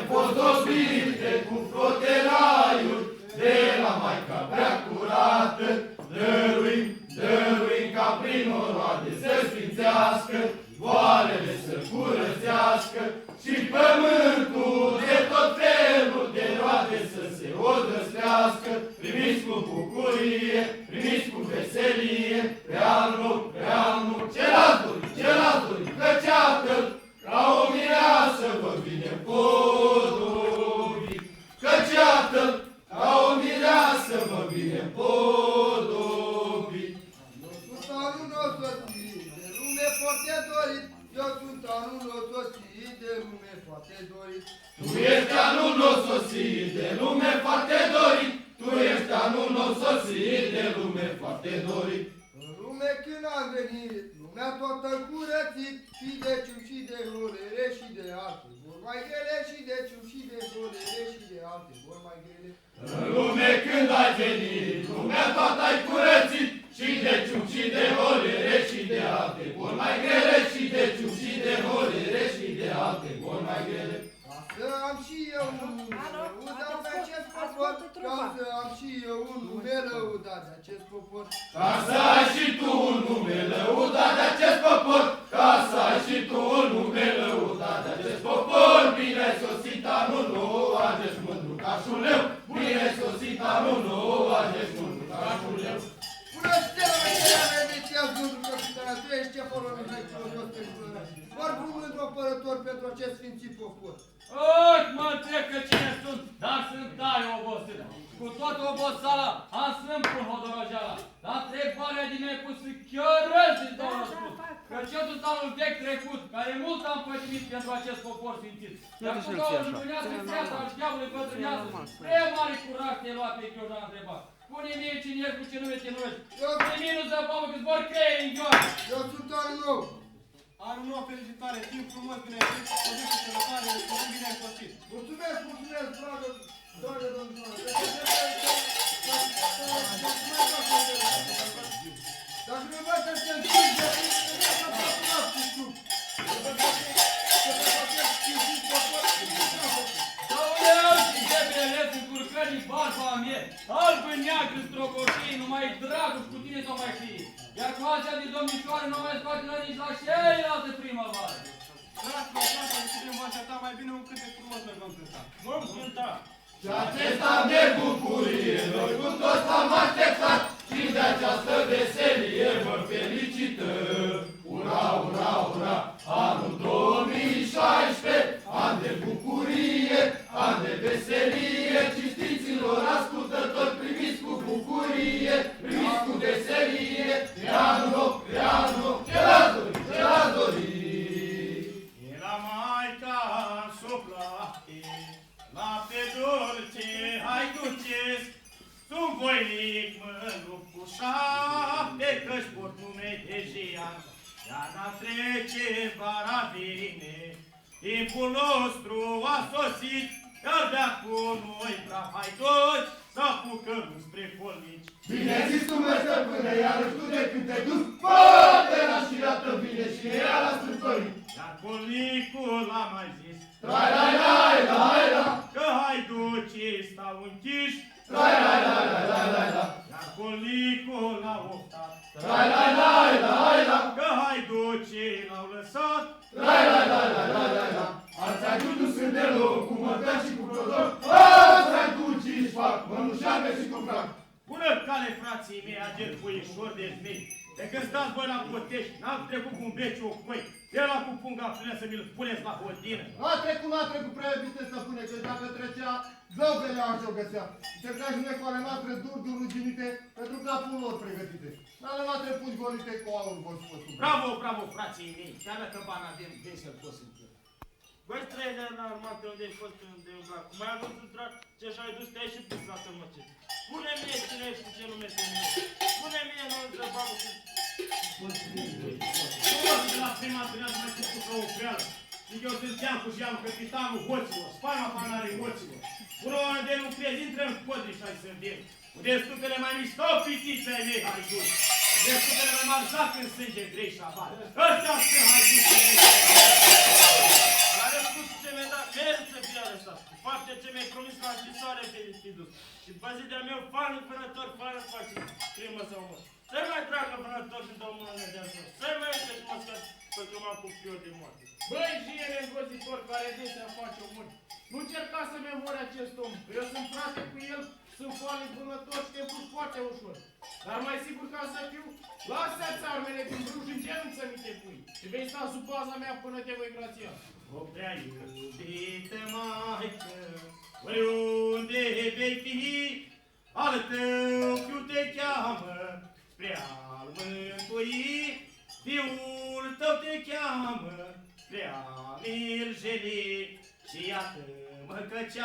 fost dobite cu floteraiul de la Maica prea curată. Dăruim ca prin oroade să sfințească, boalele să curățească și pământul de tot felul de roade să se odrăslească. Primiți cu bucurie, primiți cu veselie, pe anul, ce-l-ați dorit, căceată-l, ca o mireasă vă vine podovit. Căceată-l, ca o mireasă vă vine podovit. Eu sunt anul nososit de lume foarte dorit, eu sunt anul nososit de lume foarte dorit. Tu ești anul nososit de lume foarte dorit, tu ești anul nososit de lume foarte dorit. În lume când am venit, lumea toată curățit, și de ciu și de holere și de alte vor mai grele, și de ciu și de holere și de alte vor mai grele. În lume când ai venit, lumea toată ai curățit, și de ciu și de holere și de alte vor mai grele, și de ciu și de holere și de alte vor mai grele. Ca să am și eu un nume lăudat de acest popor, ca să am și eu un nume lăudat de acest popor. Ca să ai și tu un nume lăudat de acest popor, ca să ai și tu un nume lăudat de acest popor. Bine ai sosit anul nou, agești mândru ca șuleu, bine ai sosit anul nou, agești mândru ca șuleu. Bună stela mea, emiția Zundru, că și tăia, tu ești ceforul Mihai Clodios pe Clăra. Oricum într-apărător pentru acest sfințit popor. Mă întreb că cine sunt, dar sunt tare obosit. Cu toată oboseala am strâmpul hodorogeala. Dar întrebarea din mine pus chiar răz din două răspus. Că ce tot anul vechi trecut, care mult am pătimit pentru acest popor sfințit. Iar cu două luminează viața al diavolului pătrânează, prea mare curaj te-ai luat pe Gheorghe a întrebat. Spune-mi mie cine ești, cu ce nume te numești. De mine nu zăbavă că-ți vor creie în Gheorghe. Eu sunt anul nou. Anul nou, felicitare, timp frumos, bine ai zis, poziție sănătare, cuvânt bine ai sosit. Mulțumesc, dragă domnule. Dacă nu mai să te înțelegi, să te faci cu șub. Aoleu, și de beleț în curcării barba a mie, alb în neagră strogoșii, numai dragul cu tine s-o mai știe. Iar cu astea de domnișoare nu mai scoate la nici la ceilalte primăvară. Dragă, să decidem vocea ta, mai bine un cântec frumos noi vom cânta. Vom cânta! Și acesta de bucurie, noi cu toți am așteptat, și de această veselie vă felicităm. Ura, ura, ura, anul 2016, an de bucurie, an de veselie, cinstiților ascultători, primiți cu bucurie, primiți cu veselie, pe anul nou, ce-l-ați dorit, ce-l-ați dorit. E la Maica soplate, lapte dulce, hai duceți, sunt voinic mândru cu 7 căști port nume de Jean. Iarna trece, vara vine, timpul nostru a sosit, iar de-acu noi praf haidoși să apucăm spre colnici. Bine zis tu, măi stăpâne, iarăși tu de când te duci, poate era și iată bine și era la strâmtorii. Iar colnicul a mai zis, Trai, lai, lai, lai, la, că haiducii stau închiși, trai, lai, lai, lai, lai, lai, la, iar colnicul a optat, trai, lai, lai, lai, la, că haiducii l-au lăsat, trai, lai, lai, lai, lai, lai, la. Alți ajuți nu sunt deloc, cu mătări și cu prodor, alți ajuți își fac mănușarme și cu frac. Bună cale, frații mei, ager puișori de zmei. De când stați voi la Cotești, n-am trecut cu un beci o coi. De la cu punga plină să mi-l puneți la hodină. N-a trecut prea iubite stăpâne, că dacă trecea, zău de leașă o găsea. Încerca și noi cu ale noastre duri ruginite, pentru capul lor pregătite. Ale noastre pungi golite cu aur vor spus. Bravo, bravo, frații mei. Chiar dacă bani avem, vesel poți să-mi plec. Băi, trei de la armată unde ai fost unde e umblat. Cum ai avut drag ce și-ai dus, te-ai și pus la tămăce. Spune-mi mie cine ești cu ce nume te numești. Spune-mi mie, nu întrebam cu... Toți la prima întâlnează mai spus cu o freală. Zic eu sunt Iancu și Iancu, capitanul hoților, spalma panarii hoților. Bună oară de nu crezi, intră în codri și ai să vin. Unde stupele mai mici, stau pitiți ai mei, hai duci. Unde stupele mai mari, zac în sânge grei și avar. Ăsta-ți că hai duci. Care spus ce mi-ai dat, merită să fie arestat. ce mi-ai promis la scrisoare pe fi dus. Și Bazidea meu, fanul vânător, fanul face crimă sau mă. Să-i mai tragă vânător și dau mână de așa. Să-i mai uite și mă scad pe că m-am cu fiul de moarte. Băi, jiele îngrozitor care desea face omori. Nu încerca să-mi omori acest om. Eu sunt frate cu el, sunt foale vânător și te împut foarte ușor. Dar mai sigur ca să fiu, lasă-ți armele din bruj în genunchi să mi te pui. Și vei sta sub baza mea până te voi grația. O prea iubite maică, oriunde vei fi, al tău fiu te cheamă spre a-l mântui. Fiul tău te cheamă spre a-l jeli. Și iată-mă căci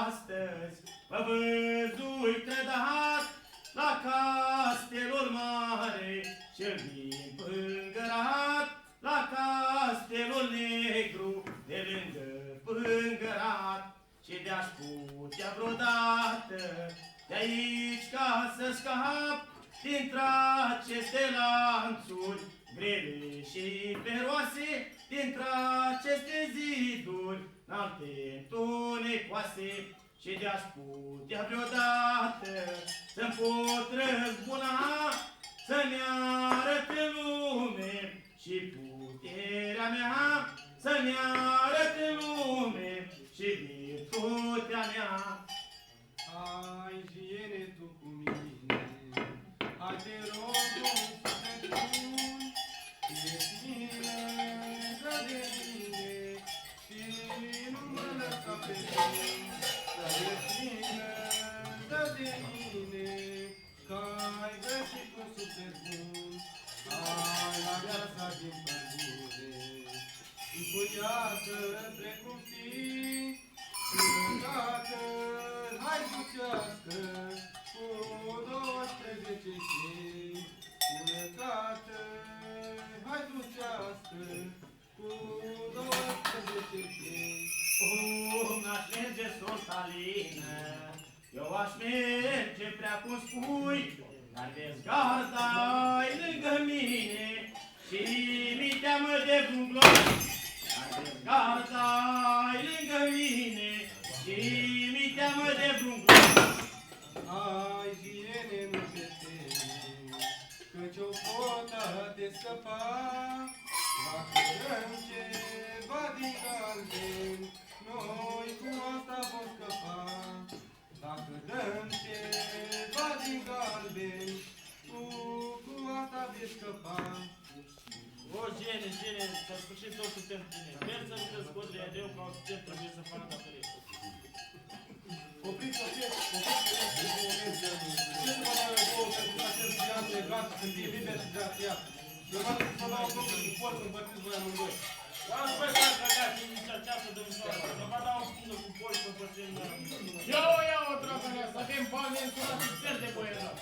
astăzi mă văzui trădat la castelul mare cel din Pângărat, la castelul negru de lângă Pângărat. Și de-aș putea vreodată de aici ca să scap dintre-aceste lanțuri grele și feroase, dintre-aceste ziduri înalte întunecoase. Și de-aș putea vreodată să-mi pot răzbuna, să-mi arăt în lume și puterea mea, să-mi arăt în lume și virtutea mea. Hai, viene tu cu mine, hai te rog un suflet bun, ești mine, dă de mine și nu mă lăsa pe mine. Ești mine, dă de mine, că ai găsit un suflet bun, hai la viața din pădure, încuiată precum fii, Pânăcată, hai ducească, cu 12 chei. Pânăcată, hai ducească, cu 12 chei. N-aș merge sus, Alină, eu aș merge prea cum spui, dar vezi garda-i lângă mine și mi teamă de vreun glonț. Dar vezi garda-i lângă mine și mi teamă de vreun glonț. Hai, viene, nu te teme, căci o potă te scăpa. Dacă dăm ceva din galben, noi cu asta vom scăpa. Dacă dăm ceva din galben, tu cu asta vei scăpa. O, gene, s-a sfârșit totul pentru tine. Sper să nu te scoți de adeu ca ce trebuie să facă datorie. Opriți-o, ce nu vă dau eu două pentru că acest viață e gata, când e liber și grațiat. Eu vreau să vă dau două și pot să împărțiți voi amândoi. Dar nu voi fac alea și nici această domnișoară. Să vă dau un pundă cu poli să împărțim noi amândoi. Ia-o, dragă mea, să avem bani însurat și țări de boierat.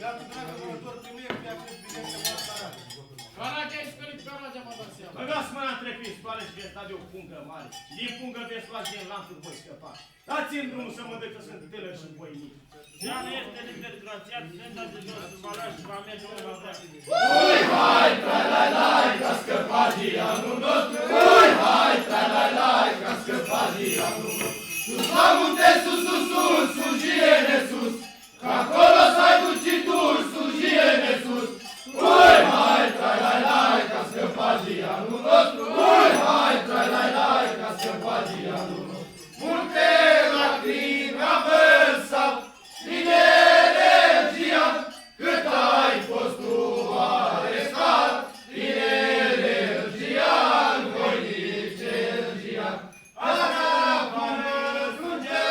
Iată, dragă văzător, primește pe acest bilet de voastră arată. Caragea-i scălit, Caragea mă dă seama. Băgați mâna între pistoale și veți da de o pungă mare. Și din pungă veți lua și din lanțuri voi scăpa. Dați-mi drumul să mă dă că sunt tânăr și voi mici. Ea nu este liber grațiat, senta de jos va lua și va merge unde va vrea. Ui, hai, tra-la-lai, că-a scăpat dianul nostru. Ui, hai, tra-la-lai, că-a scăpat dianul nostru. Sus la munte, sus, sus, sus, sus, jiene sus, că acolo s-ai ducitul, sus, jiene sus. Ui, hai, tra-la-lai, că-a scăpat dianul nostru. Ui, hai, tra-la-lai, că-a scăpat dianul nostru. Multe lacrimi a vărsat, din energia, cât ai fost tu arestat, din energia, voinic energia. Asta până ajunge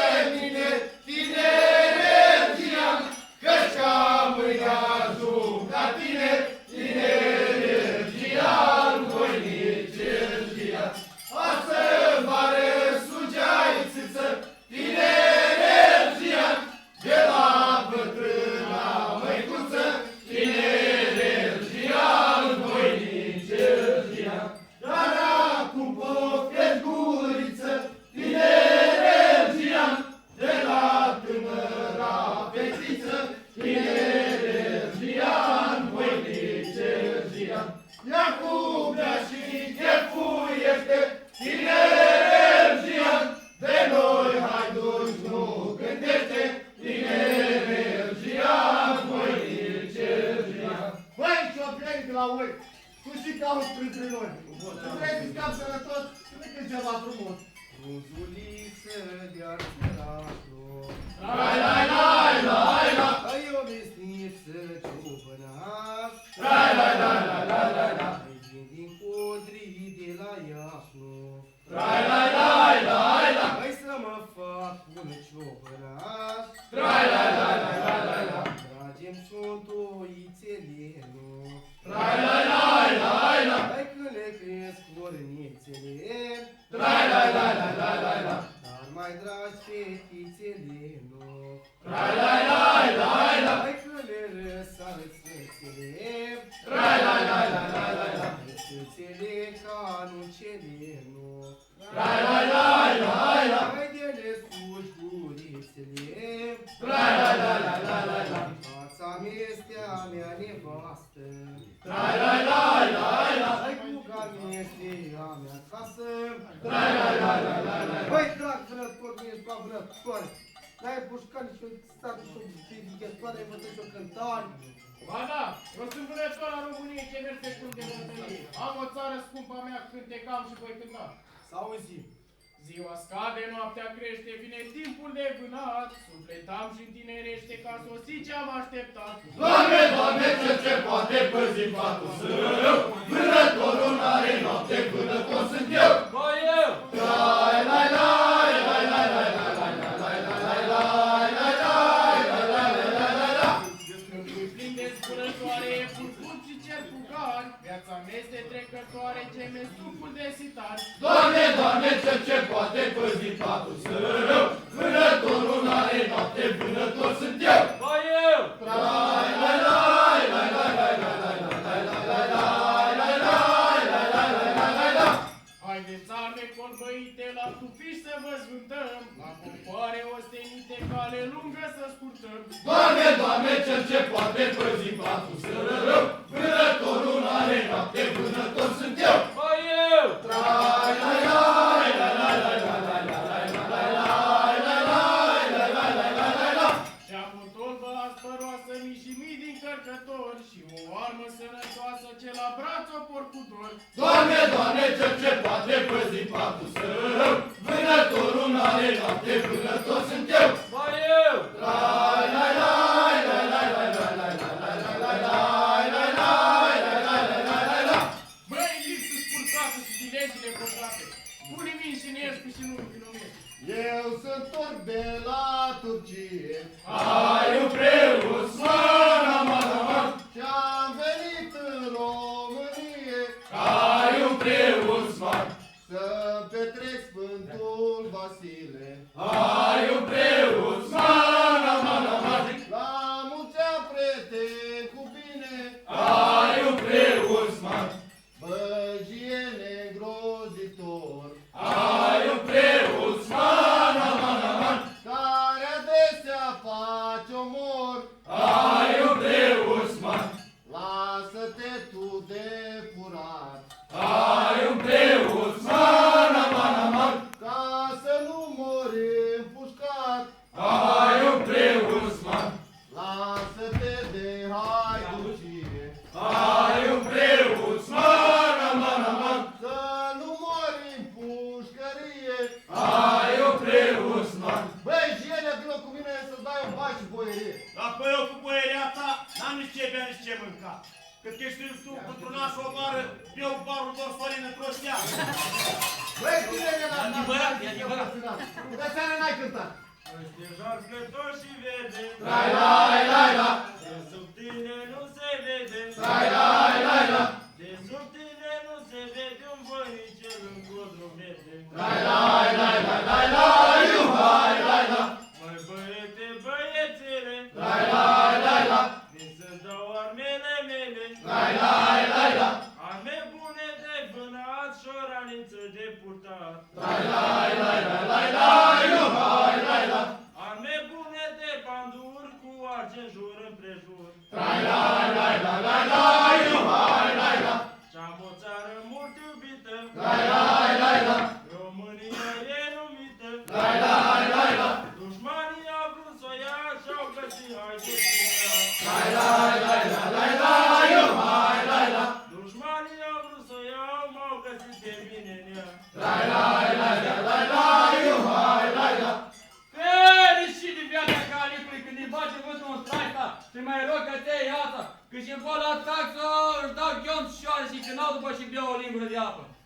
Buzuliță de-ar țărașul. Lai, lai, lai, lai, la. Ai o vesniță ciobănaș. Lai, lai, lai, lai, lai, lai, la. Ai vin din Codrii de la Iașnu. Lai, lai, lai, lai, la. Hai să mă fac un ciobănaș. Lai, lai, lai, lai, lai, lai, la. Tragem șuntoițelenu. Lai, lai, lai, lai, la. Hai că le cresc cornițele. Lai, lai, lai, lai, lai, lai, la. Dar mai dragi fetițelenu. Lai, lai, lai, lai, la. Hai că le răsar țățele. Lai, lai, lai, lai, lai, lai, la. Țățele ca nucelenu. Lai, lai, lai, lai, la. Hai de le suci gurițele. Lai, lai, lai, lai, lai, lai, la. Fața mi-este a mea nevastă. Lai, lai, lai, lai, la. Hai cu mi-este a mea casă. Lai, lai, lai, lai, lai, lai, la. Băi, drag vânător, nu ești ca vânătoare. N-ai pușcat nici o stat, nici o privigătoare, ai văzut nici o cântare. Ba da, eu sunt vânător al României ce merg pe cânt de bătălie. Am o țară scumpa mea, cântecam și voi cânta. Să auzim. Ziua scade, noaptea crește, vine timpul de vânat. Sufletam și întinerește ca sosi ce-am așteptat. Doamne, Doamne, cel ce poate păzi fatul său. Vânătorul n-are noapte, vânător sunt eu. Băi eu! Lai, lai, lai, lai, lai, lai, lai, lai, lai, lai, lai, lai, lai, lai, lai, lai, lai, lai, lai, lai. Câmpul plin de zburătoare, furfur și cercugari. Viața mea este trecătoare, geme stupul de sitari. Doamne, Doamne, cel ce poate păzi fatul său. Vânătorul n-are noapte, vânător sunt eu. Băi eu! Lai, lai, lai, lai, lai, lai, lai, lai, lai, lai, lai, lai, lai, lai, lai, lai, lai, lai, lai, lai. Haideți arme colbăite la tufiși să vă zvântăm. La popoare ostenite, cale lungă să scurtăm. Doamne, Doamne, cel ce poate păzi fatul său. Vânătorul n-are noapte, vânător sunt eu. Băi eu! Lai, lai, lai, lai, lai, lai, lai, lai, lai, lai, lai, lai, lai, lai, lai, lai, lai, lai, lai. Și-am o tolbă aspăroasă, mii și mii din cărcători. Și o armă sănătoasă ce la braț o por cu dor. Doamne, Doamne, cel ce poate păzi fatul său. Vânătorul n-are noapte, vânător sunt eu. Băi eu! Lai, lai, lai, lai, lai, lai, lai, lai, lai, lai, lai, lai, lai, lai, lai, lai, lai, lai, lai, lai. Băi, lipsă spurcată și dilegile păcate. Pune mii și nești și nu învinumești. Eu sunt turc de la Turcie Ai un preot, man, aman, aman. și-am venit în Românie Ai un preot, man. să petrec Sfântul Vasile. Ai un preot, man, aman, aman. La mulți ani, prieteni, cu bine, Ai un preot, man. băjiene îngrozitor, Ai un preot, man, aman, aman. care adesea face omor. Ai un preot, man. Lasă-te tu de furat, Ai un preot, man, aman, aman. ca să nu mori împușcat. Ai un preot, man. Lasă-te de haiducie, Ai un preot, man, aman, aman. să nu mori în pușcărie. Ai un preot, man. Băi, Gienea, vină cu mine să-ți dai un bai și boierie. Dacă eu cu boieria ta, n-am nici ce bea, nici ce mânca. Cât că ești tu într-un naș o bară, eu barul doar sorin într-o stea. Băi, tinere, la adevărat, e adevărat. de seara n-ai cântat. Ești jarcător și vede. Lai, lai, lai, la. De sub tine nu se vede. Lai, lai, lai, la. De sub tine nu se vede un voinicel în codru vede. Lai, lai, lai, lai, lai, lai, iu, hai, lai, la. Măi băiete, băiețele, Lai, lai, lai, la. vin să-ți dau armele mele. Lai, lai, lai, la. Arme bune de vânat și o raniță de purtat. Lai, lai, lai, lai, lai, lai, iu, hai, lai, la. Arme bune de banduri cu argint jur împrejur. Lai, lai, lai, lai, lai, lai, iu, hai, lai, la. Și-am o țară mult iubită. Lai, lai, lai, la. România e numită. Lai, lai, lai, la. Dușmanii au vrut să o ia și-au găsit haiduția. Lai, lai, lai, lai, lai, lai, iu, hai, lai, la. Dușmanii au vrut să o iau, m-au găsit de bine în ea. Lai, lai, lai, lai, lai, lai, capăt.